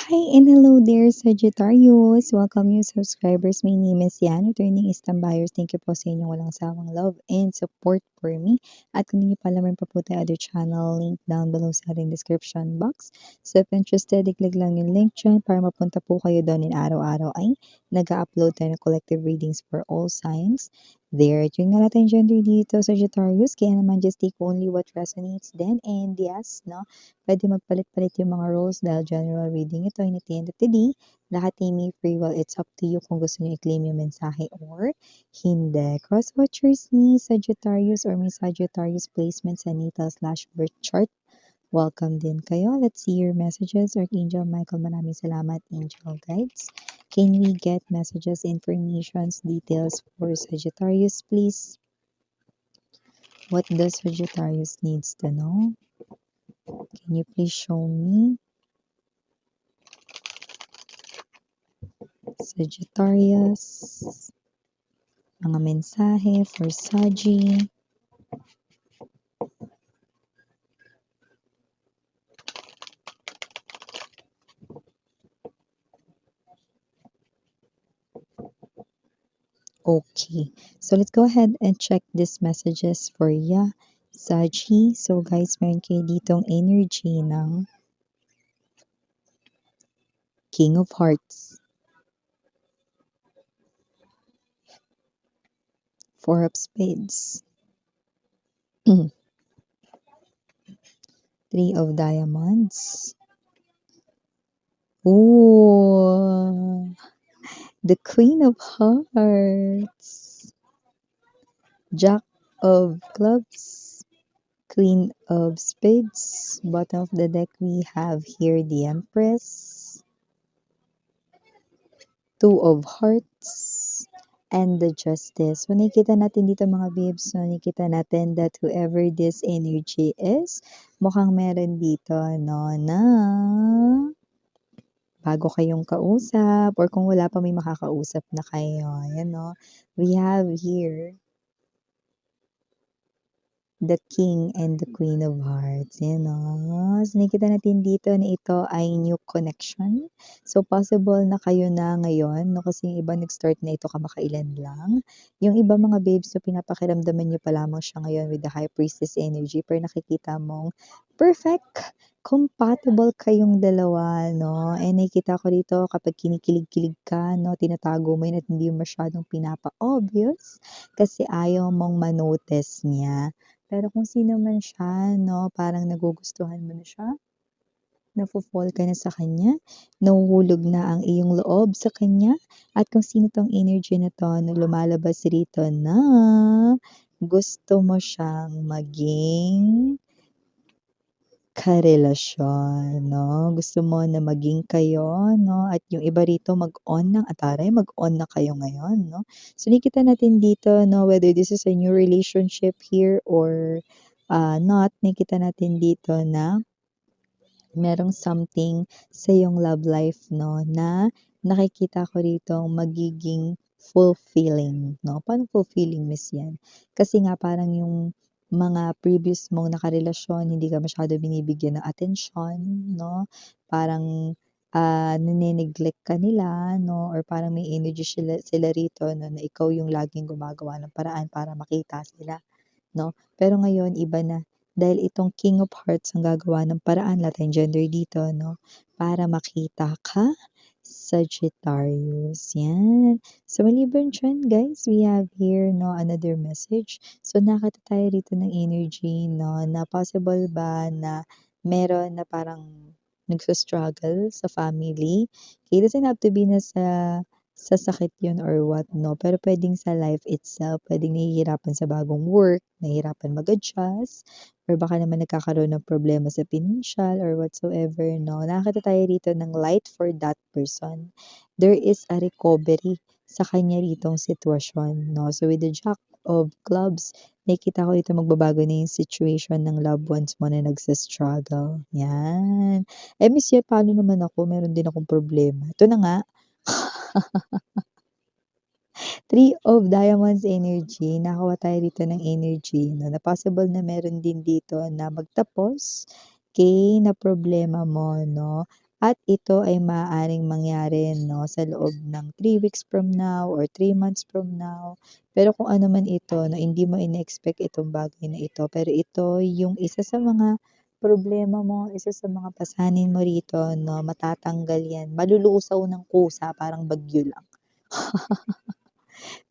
Hi and hello there, Sagittarius! Welcome new subscribers. My name is Yan, returning Istam buyers. Thank you po sa inyong walang sawang love and support for me. At kung hindi nyo pa naman pa po tayo other channel, link down below sa ating description box. So if interested, i-click lang yung link dyan para mapunta po kayo doon. In araw-araw ay nag-upload tayo ng collective readings for all signs. There, yung na natin gender dito, Sagittarius. Kaya naman just take only what resonates then. And yes, no? Pwede magpalit-palit yung mga roles dahil general reading ito. And at the end of the day, lahat ay may free will. It's up to you kung gusto nyo i-claim yung mensahe or hindi. Cross-watchers ni Sagittarius or may Sagittarius placement sa natal/birth chart. Welcome din kayo. Let's see your messages. Archangel Michael, maraming salamat. Angel guides. Can we get messages, informations, details for Sagittarius, please? What does Sagittarius needs to know? Can you please show me? Sagittarius. Mga mensahe for Sagi. Okay, so let's go ahead and check these messages for ya, Sagi. So guys, meron kayo ditong energy ng King of Hearts, Four of Spades, Three of Diamonds. Ooh, the Queen of Hearts, Jack of Clubs, Queen of Spades. Bottom of the deck, we have here the Empress, Two of Hearts, and the Justice. So, nakikita natin dito mga babes, so nakikita natin that whoever this energy is, mukhang meron dito, no, na bago kayong kausap or kung wala pa may makakausap na kayo. Ayan, no? We have here the King and the Queen of Hearts. Yan, no? So, nakikita natin dito na ito ay new connection. So, possible na kayo na ngayon, no? Kasi yung iba nag-start na ito kamakailan lang. Yung iba mga babes, so pinapakiramdaman nyo pa lamang siya ngayon with the High Priestess energy. Pero nakikita mong perfect, compatible kayong dalawa, no? And nakikita ko dito kapag kinikilig-kilig ka, no? Tinatago mo yun at hindi masyadong pinapa-obvious kasi ayaw mong manotice niya. Pero kung sino man siya, no, parang nagugustuhan mo na siya, nafo-fall ka na sa kanya, nahuhulog na ang iyong loob sa kanya, at kung sino tong energy na to na lumalabas rito na gusto mo siyang maging karelasyon, no? Gusto mo na maging kayo, no? At yung iba rito mag-on ng ataray, mag-on na kayo ngayon, no? So, nakikita natin dito, no, whether this is a new relationship here or not, nakikita natin dito na merong something sa iyong love life, no, na nakikita ko rito magiging fulfilling, no? Paano fulfilling, Miss Yan? Kasi nga parang yung mga previous mong nakarelasyon, hindi ka masyado binibigyan ng atensyon, no? Parang nane-neglect ka nila, no? Or parang may energy sila rito, no? Na ikaw yung laging gumagawa ng paraan para makita sila, no? Pero ngayon, iba na. Dahil itong King of Hearts ang gagawa ng paraan, lahat ng gender dito, no? Para makita ka, Sagittarius. Yan. So, maliban dyan, guys, we have here, no, another message. So, nakita tayo rito ng energy, no, na possible ba na meron na parang nagsa-struggle sa family. Okay, it doesn't have to be na sa sakit yun or what, no? Pero pwedeng sa life itself, pwedeng nahihirapan sa bagong work, nahihirapan mag-adjust, or baka naman nagkakaroon ng problema sa financial or whatsoever, no? Nakakita tayo rito ng light for that person. There is a recovery sa kanya ritong sitwasyon, no? So with the Jack of Clubs, nakikita ko dito magbabago na yung situation ng loved ones mo na nagsa-struggle. Yan. Eh, Miss Ye, paano naman ako? Meron din akong problema. Ito na nga. Three of Diamonds energy, nakakuha tayo dito ng energy, no, na possible na meron din dito na magtapos kay na problema mo, no, at ito ay maaaring mangyari 'no, sa loob ng 3 weeks from now or 3 months from now. Pero kung ano man ito 'no, hindi mo ine-expect itong bagay na ito, pero ito yung isa sa mga problema mo, isa sa mga pasanin mo rito 'no, matatanggal 'yan, malulusaw ng kusa parang bagyo lang.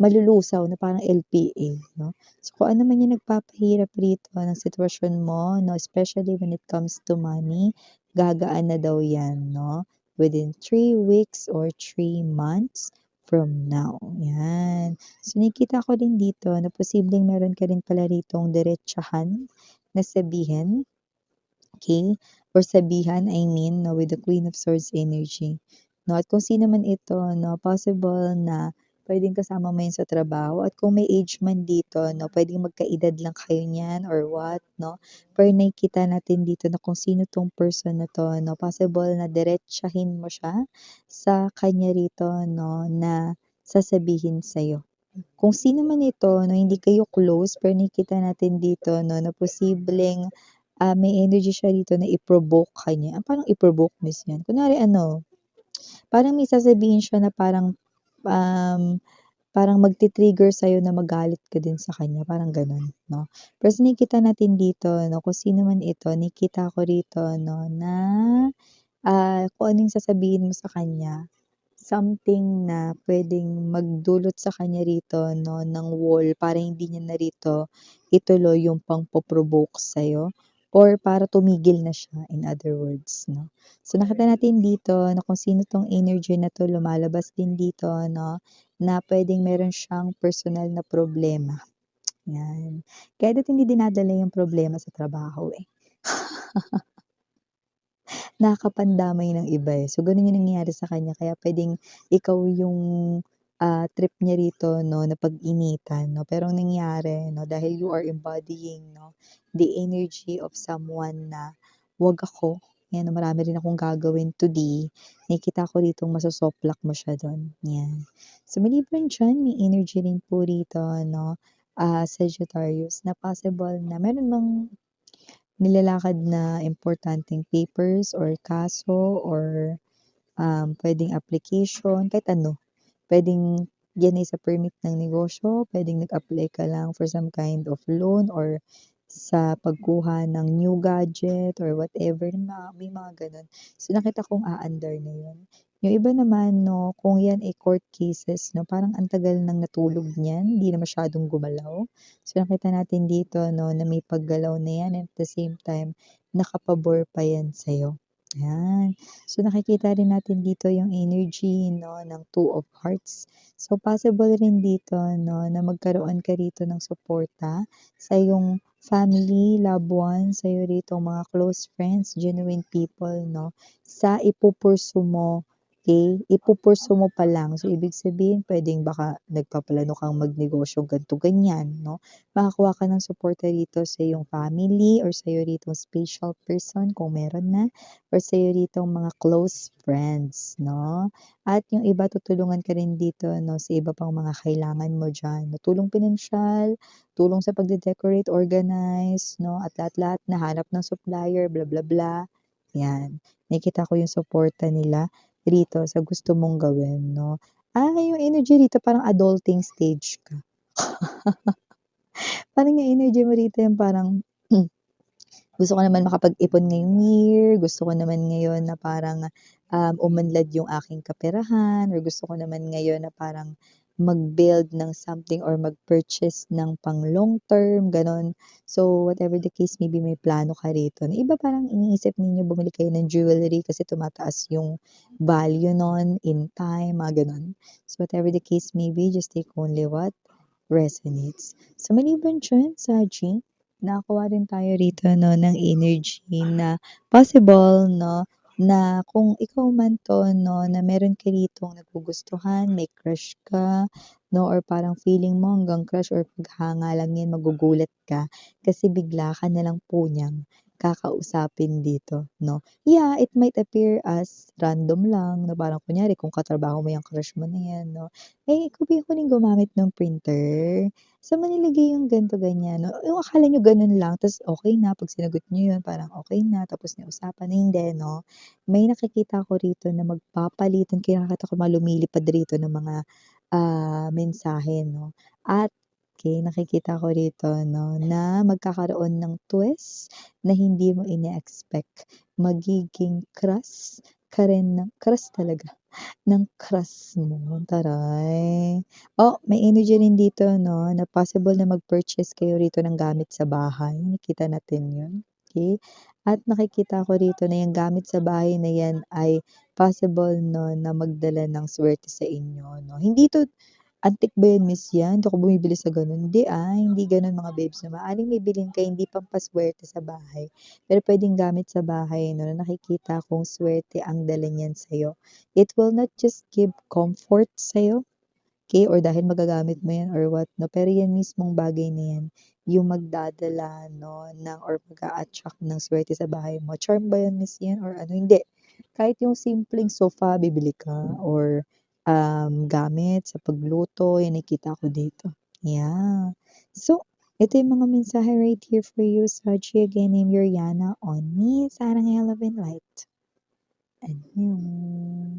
Malulusaw na parang LPA 'no. So, kung ano man yung nagpapahirap rito ng sitwasyon mo 'no, especially when it comes to money, gagaan na daw 'yan 'no, within 3 weeks or 3 months from now, 'yan. So, nakikita ko din dito na posibleng meron ka rin pala ritong diretsahan na sabihin. Okay, or sabihan I mean 'no, with the Queen of Swords energy 'no, at kung sino man ito 'no, possible na puwedeng kasama mo 'yan sa trabaho at kung may age man dito 'no, puwedeng magkaedad lang kayo niyan or what 'no, pero nakikita natin dito na kung sino 'tong person na 'to 'no, possible na diretsahin mo siya sa kanya rito 'no, na sasabihin sa'yo. Kung sino man ito 'no, hindi kayo close pero nakikita natin dito 'no, na posibleng may energy siya rito na i-provoke ka niya. Parang i-provoke miss yan. Kunwari ano, parang may sasabihin siya na um, parang magti-trigger sa'yo na magalit ka din sa kanya, parang gano'n, 'no. Pero sa nakikita natin dito 'no, kung sino man ito, nakikita ko rito 'no, na, kung ano yung sasabihin mo sa kanya, something na puwedeng magdulot sa kanya rito 'no, ng wall para hindi niya na rito ituloy yung pangpo-provoke sa'yo or para tumigil na siya, in other words 'no. So, nakita natin dito na kung sino 'tong energy na 'to, lumalabas din dito 'no, na puwedeng meron siyang personal na problema, 'yan. Kaya da't hindi dinadala yung problema sa trabaho, eh. Nakakapandamay ng iba, eh. So, gano'n yung nangyayari sa kanya kaya puwedeng ikaw yung, trip niya rito 'no, na pag-initan 'no. Pero ang nangyari 'no, dahil you are embodying 'no, the energy of someone na, "Wag ako, 'yan, marami rin akong gagawin today." Nakikita ko ritong masosoplak mo siya do'n, 'yan. So, maliban diyan may energy rin po rito 'no, Sagittarius na possible na meron bang nilalakad na importanteng papers or kaso or, puwedeng application, kahit ano. Puwedeng yan ay sa permit ng negosyo, puwedeng nag-apply ka lang for some kind of loan or sa pagkuha ng new gadget or whatever, may mga gano'n. So, nakita kong aandar na yun. Yung iba naman 'no, kung yan ay court cases 'no, parang ang tagal ng natulog niyan, hindi na masyadong gumalaw. So, nakita natin dito 'no, na may paggalaw na yan and at the same time, nakapabor pa yan sa'yo, yan. So, nakikita rin natin dito yung energy 'no, ng Two of Hearts. So, possible rin dito 'no, na magkaroon ka rito ng suporta sa iyong family, loved ones, sa'yo ritong mga close friends, genuine people 'no, sa mo, okey? Mo pa lang. So, ibig sabihin puwedeng baka nagpaplano kang magnegosyo ganito, ganyan 'no. Makakuha ka ng suporta rito sa iyong family or sa'yo ritong special person kung meron na or sa'yo ritong mga close friends 'no. At yung iba tutulungan ka rin dito 'no, sa iba pang mga kailangan mo diyan 'no, tulong pinansiyal, tulong sa pagde-decorate, organize 'no, at lahat-lahat na hanap ng supplier, bla, bla, bla, 'yan. Nakikita ko yung suporta nila rito sa gusto mong gawin 'no. Yung energy rito parang adulting stage ka. Parang yung energy mo rito yung parang gusto ko naman makapag-ipon ngayong year, gusto ko naman ngayon na parang, umunlad yung aking kaperahan or gusto ko naman ngayon na parang mag-build ng something or mag-purchase ng pang long term, gano'n. So, whatever the case may be, may plano ka rito na iba parang iniisip ninyo bumili kayo ng jewelry kasi tumataas yung value nun in time, mga gano'n. So, whatever the case may be, just take only what resonates. So, maliban diyan, Saji, nakakuha rin tayo rito 'no ng energy na possible 'no, na kung ikaw man 'to 'no, na meron ka ritong nagugustuhan, may crush ka 'no, or parang feeling mo hanggang crush or paghanga lang 'yan magugulat ka kasi bigla ka na lang po niyang kakausapin dito, 'no? Yeah, it might appear as random lang na parang kunyari kung katrabaho mo yang crush mo na 'yan, 'no, "Eh, ikaw ba yung huling gumamit ng printer? Saan mo nilagay yung ganito, ganyan?" 'No, yung akala niyo gano'n lang ta's okey na 'pag sinagot niyo yun parang okey na tapos na yung usapan na hindi, 'no? May nakikita ako rito na magpapalitan kaya nakita ko mga lumilipad rito ng mga, mensahe 'no at nakikita ko rito 'no na magkakaroon ng twist na hindi mo ine-expect. Magiging crush ka rin ng crush talaga ng crush mo, taray. Oh, may energy rin dito 'no na possible na mag-purchase kayo rito ng gamit sa bahay, nakita natin 'yun, okey. At nakikita ko rito na yung gamit sa bahay na 'yan ay possible 'no na magdala ng swerte sa inyo 'no. Hindi 'to antique ba 'yan, miss 'yan? Hindi ako bumibili sa gano'n. Hindi, hindi gano'n mga babes 'no. Maaaring may bilhin ka hindi pampaswerte sa bahay, pero puwedeng gamit sa bahay 'no na nakikita kong swerte ang dala niyan sa'yo. It will not just give comfort sa'yo, okey, or dahil magagamit mo 'yan or what 'no, pero 'yan mismong bagay na 'yan yung magdadala 'no ng or mag-a-attract ng swerte sa bahay mo. Charm ba 'yan, miss 'yan or ano? Hindi. Kahit yung simpleng sofa bibili ka or, gamit sa pagluto, yan nakikita ko dito, yeah. So, ito yung mga mensahe right here for you, Sachi. Again, I'm your Yana on me, Sarang I Love and Light. Annyeong.